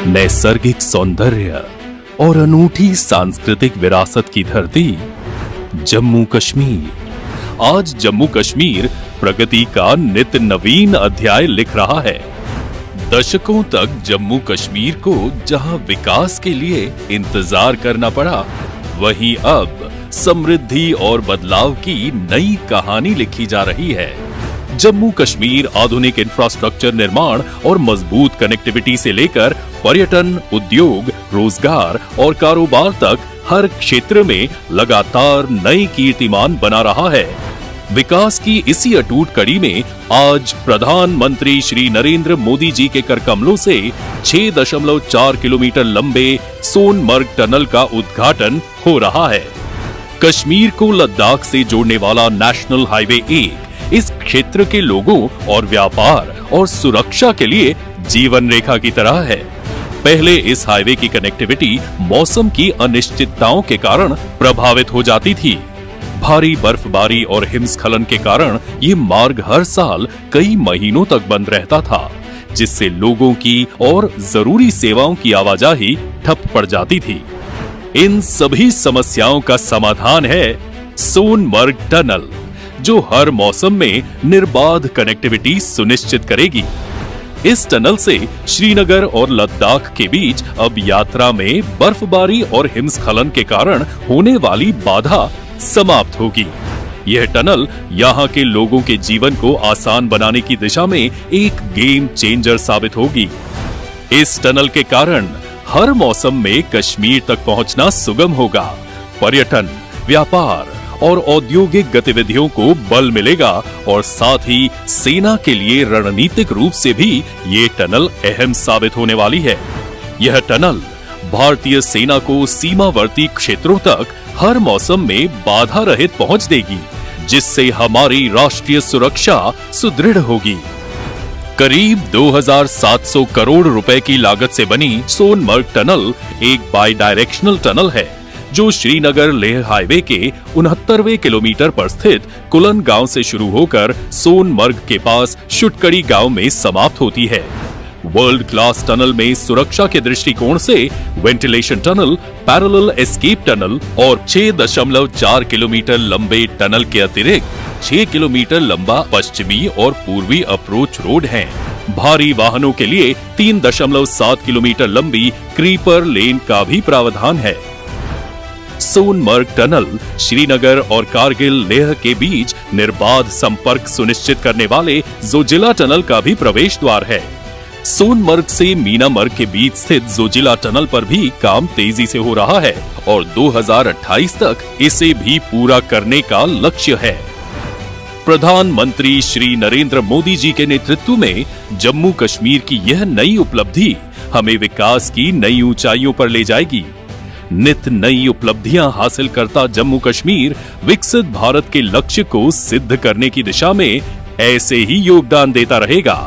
नैसर्गिक सौंदर्य और अनूठी सांस्कृतिक विरासत की धरती जम्मू कश्मीर। आज जम्मू कश्मीर प्रगति का नित्य नवीन अध्याय लिख रहा है। दशकों तक जम्मू कश्मीर को जहां विकास के लिए इंतजार करना पड़ा, वहीं अब समृद्धि और बदलाव की नई कहानी लिखी जा रही है। जम्मू कश्मीर आधुनिक इंफ्रास्ट्रक्चर निर्माण और मजबूत कनेक्टिविटी से लेकर पर्यटन, उद्योग, रोजगार और कारोबार तक हर क्षेत्र में लगातार नए कीर्तिमान बना रहा है। विकास की इसी अटूट कड़ी में आज प्रधानमंत्री श्री नरेंद्र मोदी जी के करकमलों से 6.4 किलोमीटर लंबे सोनमर्ग टनल का उद्घाटन हो रहा है। कश्मीर को लद्दाख से जोड़ने वाला नेशनल हाईवे 1 इस क्षेत्र के लोगों और व्यापार और सुरक्षा के लिए जीवन रेखा की तरह है। पहले इस हाईवे की कनेक्टिविटी मौसम की अनिश्चितताओं के कारण प्रभावित हो जाती थी। भारी बर्फबारी और हिमस्खलन के कारण ये मार्ग हर साल कई महीनों तक बंद रहता था, जिससे लोगों की और जरूरी सेवाओं की आवाजाही ठप पड़ जाती थी। इन सभी समस्याओं का समाधान है सोनमर्ग टनल, जो हर मौसम में निर्बाध कनेक्टिविटी सुनिश्चित करेगी। इस टनल से श्रीनगर और लद्दाख के बीच अब यात्रा में बर्फबारी और हिमस्खलन के कारण होने वाली बाधा समाप्त होगी। यह टनल यहाँ के लोगों के जीवन को आसान बनाने की दिशा में एक गेम चेंजर साबित होगी। इस टनल के कारण हर मौसम में कश्मीर तक पहुंचना सुगम होगा। पर्यटन, व्यापार और औद्योगिक गतिविधियों को बल मिलेगा और साथ ही सेना के लिए रणनीतिक रूप से भी ये टनल अहम साबित होने वाली है। यह टनल भारतीय सेना को सीमावर्ती क्षेत्रों तक हर मौसम में बाधा रहित पहुंच देगी, जिससे हमारी राष्ट्रीय सुरक्षा सुदृढ़ होगी। करीब 2700 करोड़ रुपए की लागत से बनी सोनमर्ग टनल एक बाई डायरेक्शनल टनल है, जो श्रीनगर लेह हाईवे के 69वें किलोमीटर पर स्थित कुलन गांव से शुरू होकर सोनमर्ग के पास शुटकड़ी गांव में समाप्त होती है। वर्ल्ड क्लास टनल में सुरक्षा के दृष्टिकोण से ventilation tunnel, parallel escape tunnel और 6.4 किलोमीटर लंबे टनल के अतिरिक्त 6 किलोमीटर लंबा पश्चिमी और पूर्वी अप्रोच रोड है। भारी वाहनों के लिए 3.7 किलोमीटर लंबी क्रीपर लेन का भी प्रावधान है। सोनमर्ग टनल श्रीनगर और कारगिल लेह के बीच निर्बाध संपर्क सुनिश्चित करने वाले जोजिला टनल का भी प्रवेश द्वार है। सोनमर्ग से मीनामर्ग के बीच स्थित जोजिला टनल पर भी काम तेजी से हो रहा है और 2028 तक इसे भी पूरा करने का लक्ष्य है। प्रधानमंत्री श्री नरेंद्र मोदी जी के नेतृत्व में जम्मू कश्मीर की यह नई उपलब्धि हमें विकास की नई ऊंचाइयों पर ले जाएगी। नित्य नई उपलब्धियां हासिल करता जम्मू कश्मीर विकसित भारत के लक्ष्य को सिद्ध करने की दिशा में ऐसे ही योगदान देता रहेगा।